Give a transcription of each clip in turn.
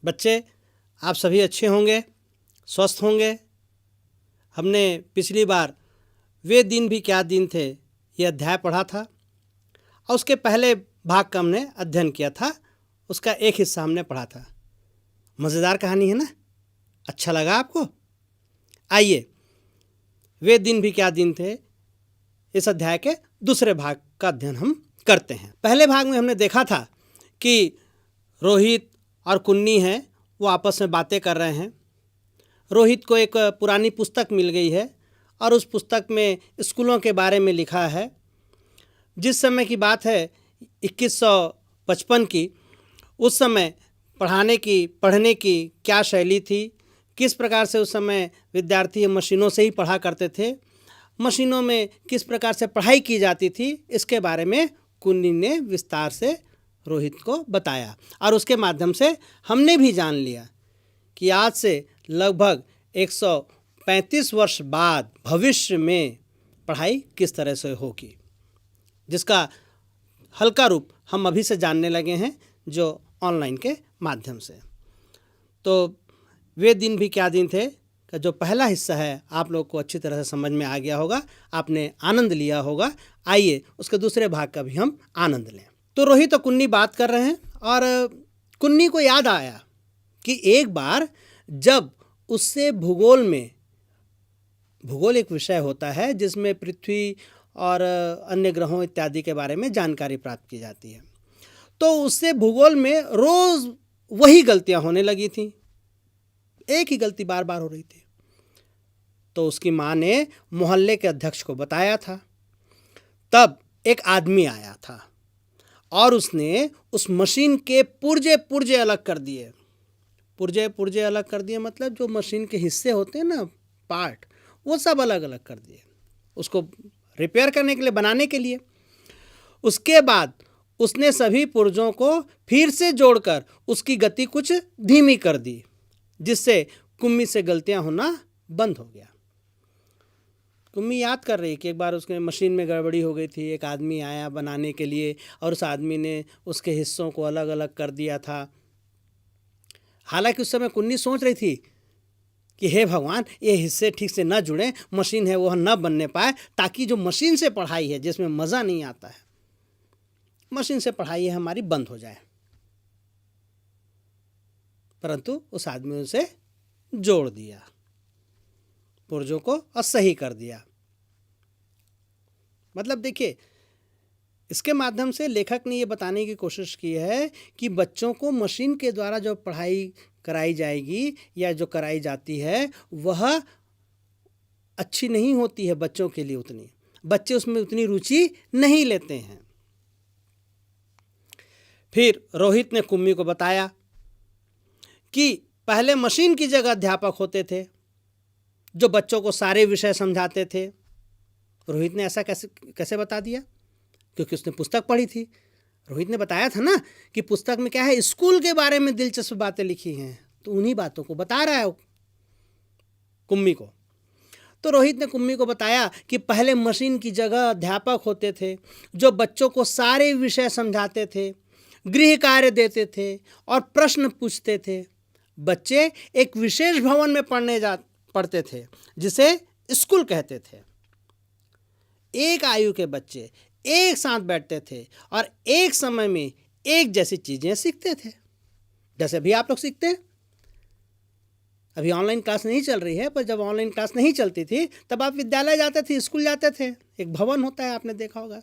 बच्चे, आप सभी अच्छे होंगे, स्वस्थ होंगे। हमने पिछली बार वे दिन भी क्या दिन थे ये अध्याय पढ़ा था और उसके पहले भाग का हमने अध्ययन किया था। उसका एक हिस्सा हमने पढ़ा था। मज़ेदार कहानी है ना? अच्छा लगा आपको? आइए, वे दिन भी क्या दिन थे इस अध्याय के दूसरे भाग का अध्ययन हम करते हैं। पहले भाग में हमने देखा था कि रोहित और कुन्नी हैं, वो आपस में बातें कर रहे हैं। रोहित को एक पुरानी पुस्तक मिल गई है और उस पुस्तक में स्कूलों के बारे में लिखा है। जिस समय की बात है 2155 की, उस समय पढ़ने की क्या शैली थी, किस प्रकार से उस समय विद्यार्थी मशीनों से ही पढ़ा करते थे, मशीनों में किस प्रकार से पढ़ाई की जाती थी, इसके बारे में कुन्नी ने विस्तार से रोहित को बताया और उसके माध्यम से हमने भी जान लिया कि आज से लगभग 135 वर्ष बाद भविष्य में पढ़ाई किस तरह से होगी, जिसका हल्का रूप हम अभी से जानने लगे हैं जो ऑनलाइन के माध्यम से। तो वे दिन भी क्या दिन थे का जो पहला हिस्सा है आप लोग को अच्छी तरह से समझ में आ गया होगा, आपने आनंद लिया होगा। आइए उसके दूसरे भाग का भी हम आनंद लें। तो रोहित और कुन्नी बात कर रहे हैं और कुन्नी को याद आया कि एक बार जब उससे भूगोल एक विषय होता है जिसमें पृथ्वी और अन्य ग्रहों इत्यादि के बारे में जानकारी प्राप्त की जाती है, तो उससे भूगोल में रोज़ वही गलतियां होने लगी थी, एक ही गलती बार बार हो रही थी। तो उसकी माँ ने मोहल्ले के अध्यक्ष को बताया था। तब एक आदमी आया था और उसने उस मशीन के पुर्जे अलग कर दिए। पुर्जे अलग कर दिए मतलब जो मशीन के हिस्से होते हैं ना, पार्ट, वो सब अलग अलग कर दिए उसको रिपेयर करने के लिए, बनाने के लिए। उसके बाद उसने सभी पुर्जों को फिर से जोड़कर उसकी गति कुछ धीमी कर दी, जिससे कुम्मी से गलतियां होना बंद हो गया। कुम्मी याद कर रही कि एक बार उसके मशीन में गड़बड़ी हो गई थी, एक आदमी आया बनाने के लिए और उस आदमी ने उसके हिस्सों को अलग अलग कर दिया था। हालांकि उस समय कुन्नी सोच रही थी कि हे भगवान, ये हिस्से ठीक से न जुड़ें, मशीन है वो न बनने पाए, ताकि जो मशीन से पढ़ाई है जिसमें मज़ा नहीं आता है, मशीन से पढ़ाई है हमारी बंद हो जाए। परंतु उस आदमी ने उसे जोड़ दिया, पुर्जों को और सही कर दिया। मतलब देखिए, इसके माध्यम से लेखक ने ये बताने की कोशिश की है कि बच्चों को मशीन के द्वारा जो पढ़ाई कराई जाएगी या जो कराई जाती है वह अच्छी नहीं होती है बच्चों के लिए, उतनी बच्चे उसमें उतनी रुचि नहीं लेते हैं। फिर रोहित ने कुम्मी को बताया कि पहले मशीन की जगह अध्यापक होते थे जो बच्चों को सारे विषय समझाते थे। रोहित ने ऐसा कैसे बता दिया? क्योंकि उसने पुस्तक पढ़ी थी। रोहित ने बताया था ना कि पुस्तक में क्या है, स्कूल के बारे में दिलचस्प बातें लिखी हैं, तो उन्हीं बातों को बता रहा है कुम्मी को। तो रोहित ने कुम्मी को बताया कि पहले मशीन की जगह अध्यापक होते थे जो बच्चों को सारे विषय समझाते थे, गृह कार्य देते थे और प्रश्न पूछते थे। बच्चे एक विशेष भवन में पढ़ते थे जिसे स्कूल कहते थे। एक आयु के बच्चे एक साथ बैठते थे और एक समय में एक जैसी चीजें सीखते थे, जैसे अभी आप लोग सीखते हैं। अभी ऑनलाइन क्लास नहीं चल रही है, पर जब ऑनलाइन क्लास नहीं चलती थी तब आप विद्यालय जाते थे, स्कूल जाते थे, एक भवन होता है, आपने देखा होगा।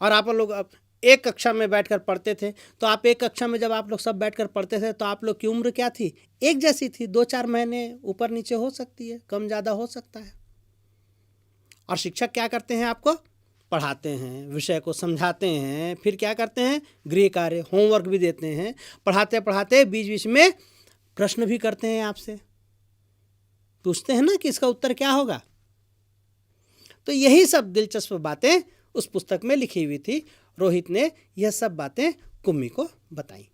और आप लोग एक कक्षा में बैठकर पढ़ते थे। तो आप एक कक्षा में जब आप लोग सब बैठकर पढ़ते थे तो आप लोग की उम्र क्या थी? एक जैसी थी। 2-4 महीने ऊपर नीचे हो सकती है, कम ज़्यादा हो सकता है। और शिक्षक क्या करते हैं? आपको पढ़ाते हैं, विषय को समझाते हैं, फिर क्या करते हैं? गृह कार्य, होमवर्क भी देते हैं। पढ़ाते पढ़ाते बीच बीच में प्रश्न भी करते हैं, आपसे पूछते हैं ना कि इसका उत्तर क्या होगा। तो यही सब दिलचस्प बातें उस पुस्तक में लिखी हुई थी। रोहित ने यह सब बातें कुम्मी को बताई।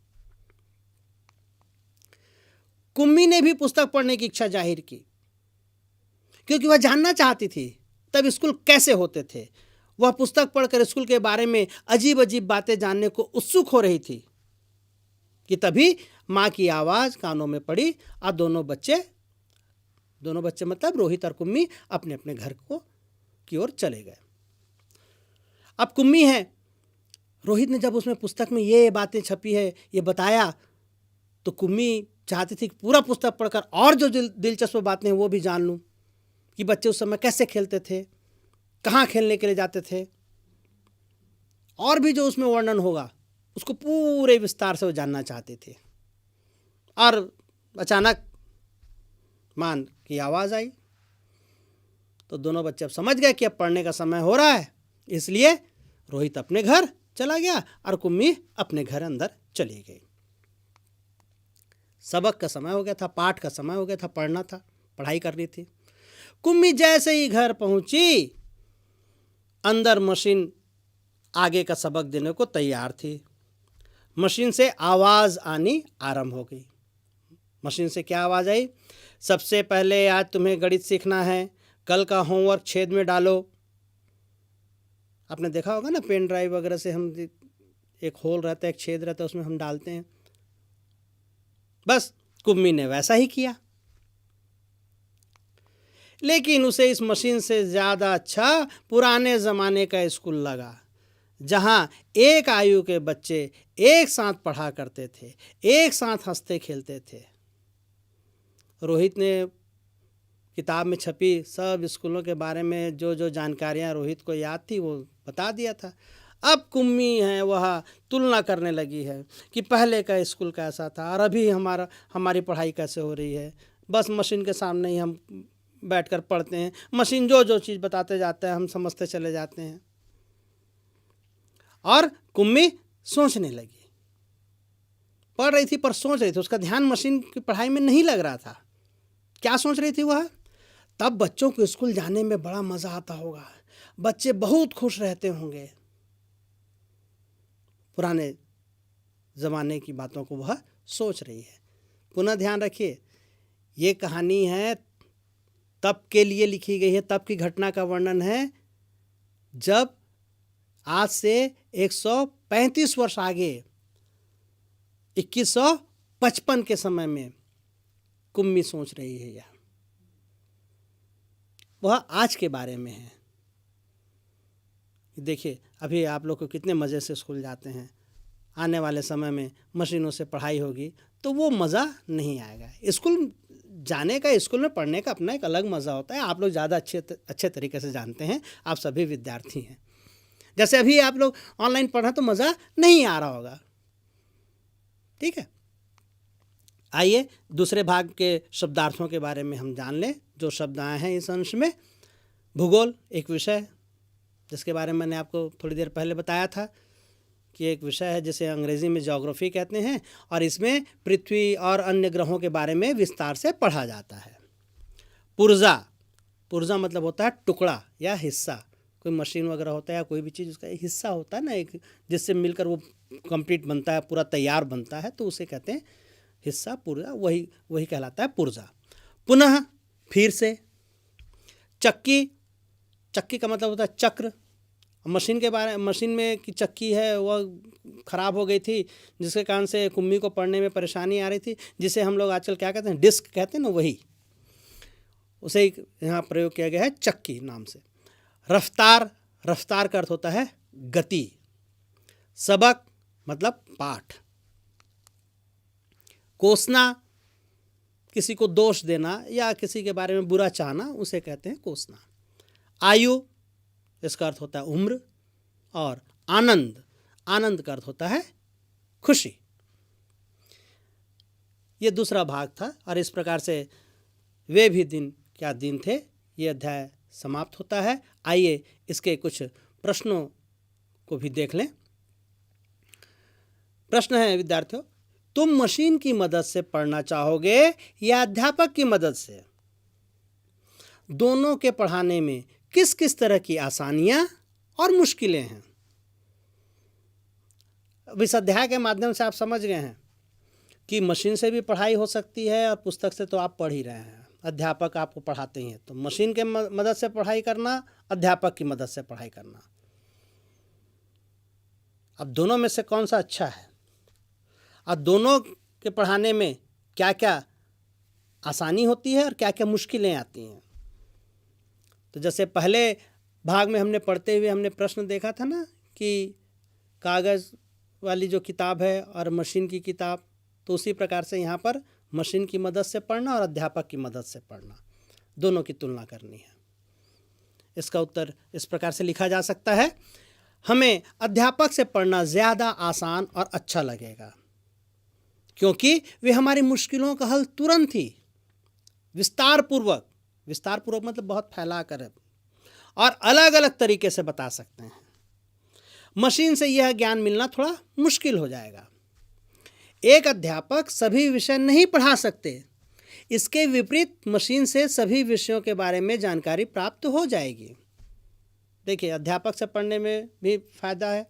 कुम्मी ने भी पुस्तक पढ़ने की इच्छा जाहिर की, क्योंकि वह जानना चाहती थी तब स्कूल कैसे होते थे। वह पुस्तक पढ़कर स्कूल के बारे में अजीब अजीब बातें जानने को उत्सुक हो रही थी। कि तभी माँ की आवाज़ कानों में पड़ी और दोनों बच्चे मतलब रोहित और कुम्मी अपने अपने घर की ओर चले गए। अब कुम्मी है, रोहित ने जब उसमें पुस्तक में ये बातें छपी है ये बताया तो कुम्मी चाहती थी कि पूरा पुस्तक पढ़कर और जो दिलचस्प बातें हैं वो भी जान लूँ, कि बच्चे उस समय कैसे खेलते थे, कहाँ खेलने के लिए जाते थे, और भी जो उसमें वर्णन होगा उसको पूरे विस्तार से वो जानना चाहते थे। और अचानक माँ की आवाज़ आई तो दोनों बच्चे अब समझ गए कि अब पढ़ने का समय हो रहा है, इसलिए रोहित अपने घर चला गया और कुम्मी अपने घर अंदर चली गई। सबक का समय हो गया था, पाठ का समय हो गया था, पढ़ना था, पढ़ाई करनी थी। कुम्मी जैसे ही घर पहुंची अंदर मशीन आगे का सबक देने को तैयार थी। मशीन से आवाज़ आनी आरंभ हो गई। मशीन से क्या आवाज़ आई? सबसे पहले आज तुम्हें गणित सीखना है, कल का होमवर्क छेद में डालो। आपने देखा होगा ना, पेन ड्राइव वगैरह से हम एक होल रहता है, एक छेद रहता है, उसमें हम डालते हैं। बस कुम्मी ने वैसा ही किया, लेकिन उसे इस मशीन से ज़्यादा अच्छा पुराने ज़माने का स्कूल लगा, जहाँ एक आयु के बच्चे एक साथ पढ़ा करते थे, एक साथ हंसते खेलते थे। रोहित ने किताब में छपी सब स्कूलों के बारे में जो जो जानकारियाँ रोहित को याद थी वो बता दिया था। अब कुम्मी है वह तुलना करने लगी है कि पहले का स्कूल कैसा था और अभी हमारी पढ़ाई कैसे हो रही है। बस मशीन के सामने ही हम बैठकर पढ़ते हैं, मशीन जो जो चीज़ बताते जाता है हम समझते चले जाते हैं। और कुम्मी सोचने लगी, पढ़ रही थी पर सोच रही थी, उसका ध्यान मशीन की पढ़ाई में नहीं लग रहा था। क्या सोच रही थी वह? तब बच्चों को स्कूल जाने में बड़ा मज़ा आता होगा, बच्चे बहुत खुश रहते होंगे। पुराने ज़माने की बातों को वह सोच रही है। पुनः ध्यान रखिए, ये कहानी है तब के लिए लिखी गई है, तब की घटना का वर्णन है जब आज से 135 वर्ष आगे 2155 के समय में कुम्मी सोच रही है। यह वह आज के बारे में है। देखिए अभी आप लोग को कितने मज़े से स्कूल जाते हैं, आने वाले समय में मशीनों से पढ़ाई होगी तो वो मज़ा नहीं आएगा। स्कूल जाने का, स्कूल में पढ़ने का अपना एक अलग मज़ा होता है। आप लोग ज़्यादा अच्छे तरीके से जानते हैं, आप सभी विद्यार्थी हैं। जैसे अभी आप लोग ऑनलाइन पढ़ा तो मज़ा नहीं आ रहा होगा, ठीक है। आइए दूसरे भाग के शब्दार्थों के बारे में हम जान लें। जो शब्द आए हैं इस अंश में, भूगोल एक विषय जिसके बारे में मैंने आपको थोड़ी देर पहले बताया था कि एक विषय है जिसे अंग्रेज़ी में ज्योग्राफी कहते हैं, और इसमें पृथ्वी और अन्य ग्रहों के बारे में विस्तार से पढ़ा जाता है। पुर्जा, पुर्जा मतलब होता है टुकड़ा या हिस्सा। कोई मशीन वगैरह होता है या कोई भी चीज़ उसका एक हिस्सा होता है ना, एक जिससे मिलकर वो कंप्लीट बनता है, पूरा तैयार बनता है, तो उसे कहते हैं हिस्सा, पुर्जा। वही कहलाता है पुर्जा। पुनः फिर से चक्की, चक्की का मतलब होता है चक्र। मशीन में की चक्की है वह ख़राब हो गई थी, जिसके कारण से कुम्मी को पढ़ने में परेशानी आ रही थी, जिसे हम लोग आजकल क्या कहते हैं, डिस्क कहते हैं ना, वही उसे यहाँ प्रयोग किया गया है चक्की नाम से। रफ्तार, रफ्तार का अर्थ होता है गति। सबक मतलब पाठ। कोसना, किसी को दोष देना या किसी के बारे में बुरा चाहना, उसे कहते हैं कोसना। आयु, इसका अर्थ होता है उम्र। और आनंद, आनंद का अर्थ होता है खुशी। ये दूसरा भाग था और इस प्रकार से वे भी दिन क्या दिन थे, ये अध्याय समाप्त होता है। आइए इसके कुछ प्रश्नों को भी देख लें। प्रश्न है विद्यार्थियों, तुम मशीन की मदद से पढ़ना चाहोगे या अध्यापक की मदद से? दोनों के पढ़ाने में किस किस तरह की आसानियां और मुश्किलें हैं? अब इस अध्याय के माध्यम से आप समझ गए हैं कि मशीन से भी पढ़ाई हो सकती है और पुस्तक से तो आप पढ़ ही रहे हैं, अध्यापक आपको पढ़ाते हैं। तो मशीन के मदद से पढ़ाई करना, अध्यापक की मदद से पढ़ाई करना, अब दोनों में से कौन सा अच्छा है? और दोनों के पढ़ाने में क्या क्या आसानी होती है और क्या क्या मुश्किलें आती हैं। तो जैसे पहले भाग में हमने पढ़ते हुए हमने प्रश्न देखा था ना कि कागज़ वाली जो किताब है और मशीन की किताब, तो उसी प्रकार से यहाँ पर मशीन की मदद से पढ़ना और अध्यापक की मदद से पढ़ना, दोनों की तुलना करनी है। इसका उत्तर इस प्रकार से लिखा जा सकता है, हमें अध्यापक से पढ़ना ज़्यादा आसान और अच्छा लगेगा क्योंकि वे हमारी मुश्किलों का हल तुरंत ही विस्तार पूर्वक मतलब बहुत फैला कर और अलग अलग तरीके से बता सकते हैं। मशीन से यह ज्ञान मिलना थोड़ा मुश्किल हो जाएगा। एक अध्यापक सभी विषय नहीं पढ़ा सकते, इसके विपरीत मशीन से सभी विषयों के बारे में जानकारी प्राप्त हो जाएगी। देखिए, अध्यापक से पढ़ने में भी फ़ायदा है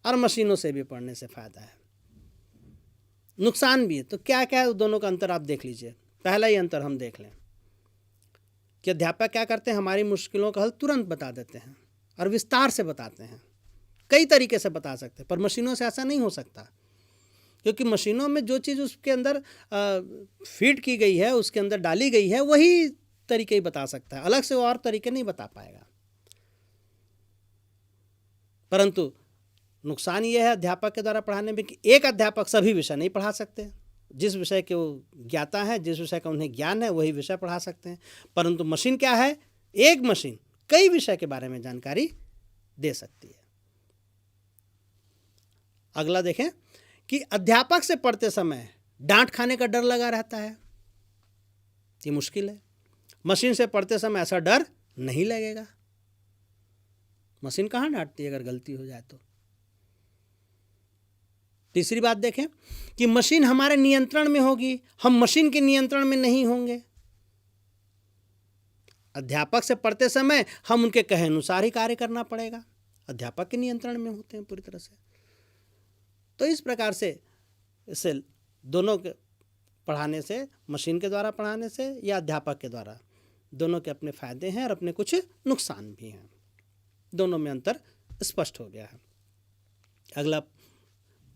और मशीनों से भी पढ़ने से फ़ायदा है, नुकसान भी है। तो क्या क्या है दोनों का अंतर आप देख लीजिए। पहला ही अंतर हम देख लें कि अध्यापक क्या करते हैं, हमारी मुश्किलों का हल तुरंत बता देते हैं और विस्तार से बताते हैं, कई तरीके से बता सकते हैं। पर मशीनों से ऐसा नहीं हो सकता क्योंकि मशीनों में जो चीज़ उसके अंदर फीड की गई है, उसके अंदर डाली गई है, वही तरीके ही बता सकता है, अलग से और तरीके नहीं बता पाएगा। परंतु नुकसान ये है अध्यापक के द्वारा पढ़ाने में कि एक अध्यापक सभी विषय नहीं पढ़ा सकते। जिस विषय के वो ज्ञाता है, जिस विषय का उन्हें ज्ञान है, वही विषय पढ़ा सकते हैं। परंतु मशीन क्या है, एक मशीन कई विषय के बारे में जानकारी दे सकती है। अगला देखें कि अध्यापक से पढ़ते समय डांट खाने का डर लगा रहता है, ये मुश्किल है। मशीन से पढ़ते समय ऐसा डर नहीं लगेगा। मशीन कहाँ डांटती है अगर गलती हो जाए तो। तीसरी बात देखें कि मशीन हमारे नियंत्रण में होगी, हम मशीन के नियंत्रण में नहीं होंगे। अध्यापक से पढ़ते समय हम उनके कहे अनुसार ही कार्य करना पड़ेगा, अध्यापक के नियंत्रण में होते हैं पूरी तरह से। तो इस प्रकार से इससे दोनों के पढ़ाने से, मशीन के द्वारा पढ़ाने से या अध्यापक के द्वारा, दोनों के अपने फ़ायदे हैं और अपने कुछ नुकसान भी हैं। दोनों में अंतर स्पष्ट हो गया है। अगला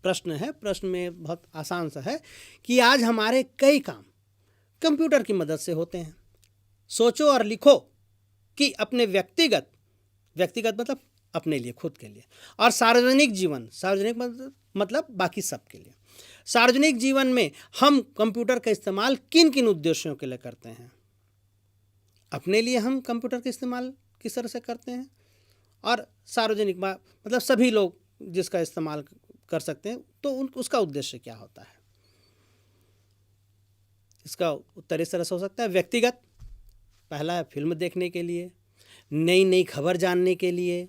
प्रश्न है, प्रश्न में बहुत आसान सा है कि आज हमारे कई काम कंप्यूटर की मदद से होते हैं। सोचो और लिखो कि अपने व्यक्तिगत मतलब अपने लिए, खुद के लिए, और सार्वजनिक जीवन, सार्वजनिक मतलब बाकी सब के लिए, सार्वजनिक जीवन में हम कंप्यूटर का इस्तेमाल किन किन उद्देश्यों के लिए करते हैं। अपने लिए हम कंप्यूटर का इस्तेमाल किस तरह से करते हैं और सार्वजनिक मतलब सभी लोग जिसका इस्तेमाल कर सकते हैं, तो उसका उद्देश्य क्या होता है। इसका उत्तर इस तरह से हो सकता है। व्यक्तिगत, पहला है फिल्म देखने के लिए, नई नई खबर जानने के लिए,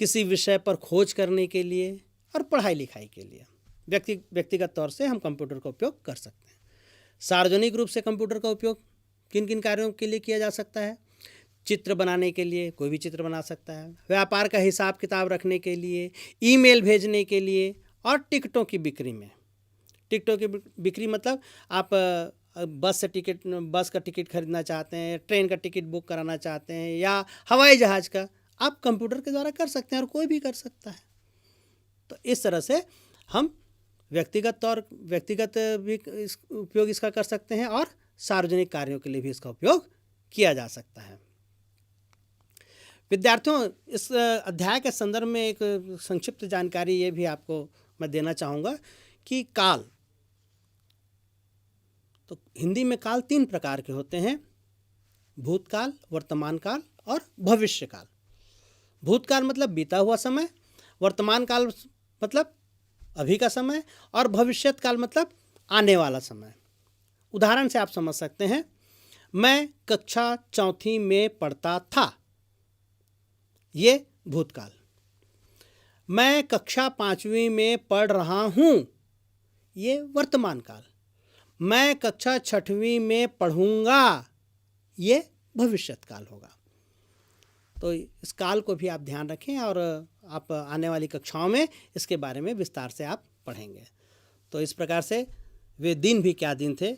किसी विषय पर खोज करने के लिए और पढ़ाई लिखाई के लिए व्यक्तिगत तौर से हम कंप्यूटर का उपयोग कर सकते हैं। सार्वजनिक रूप से कंप्यूटर का उपयोग किन किन कार्यों के लिए किया जा सकता है। चित्र बनाने के लिए, कोई भी चित्र बना सकता है, व्यापार का हिसाब किताब रखने के लिए, ईमेल भेजने के लिए, और टिकटों की बिक्री में। टिकटों की बिक्री मतलब आप बस का टिकट खरीदना चाहते हैं, ट्रेन का टिकट बुक कराना चाहते हैं या हवाई जहाज़ का, आप कंप्यूटर के द्वारा कर सकते हैं और कोई भी कर सकता है। तो इस तरह से हम व्यक्तिगत भी उपयोग इसका कर सकते हैं और सार्वजनिक कार्यों के लिए भी इसका उपयोग किया जा सकता है। विद्यार्थियों, इस अध्याय के संदर्भ में एक संक्षिप्त जानकारी ये भी आपको मैं देना चाहूँगा कि काल, तो हिंदी में काल 3 प्रकार के होते हैं: भूतकाल, वर्तमान काल और भविष्य काल। भूतकाल मतलब बीता हुआ समय, वर्तमान काल मतलब अभी का समय, और भविष्यत काल मतलब आने वाला समय। उदाहरण से आप समझ सकते हैं, मैं कक्षा 4वीं में पढ़ता था, ये भूतकाल। मैं कक्षा 5वीं में पढ़ रहा हूँ, ये वर्तमान काल। मैं कक्षा 6वीं में पढ़ूँगा, ये भविष्यत काल होगा। तो इस काल को भी आप ध्यान रखें और आप आने वाली कक्षाओं में इसके बारे में विस्तार से आप पढ़ेंगे। तो इस प्रकार से वे दिन भी क्या दिन थे,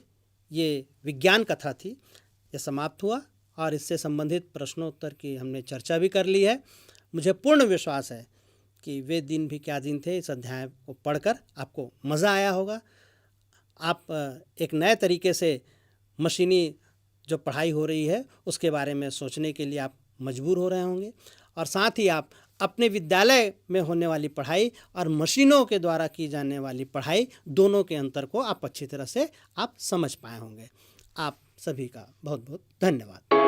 ये विज्ञान कथा थी, ये समाप्त हुआ और इससे संबंधित प्रश्नोत्तर की हमने चर्चा भी कर ली है। मुझे पूर्ण विश्वास है कि वे दिन भी क्या दिन थे इस अध्याय को पढ़कर आपको मज़ा आया होगा। आप एक नए तरीके से मशीनी जो पढ़ाई हो रही है उसके बारे में सोचने के लिए आप मजबूर हो रहे होंगे, और साथ ही आप अपने विद्यालय में होने वाली पढ़ाई और मशीनों के द्वारा की जाने वाली पढ़ाई दोनों के अंतर को आप अच्छी तरह से आप समझ पाए होंगे। आप सभी का बहुत बहुत धन्यवाद।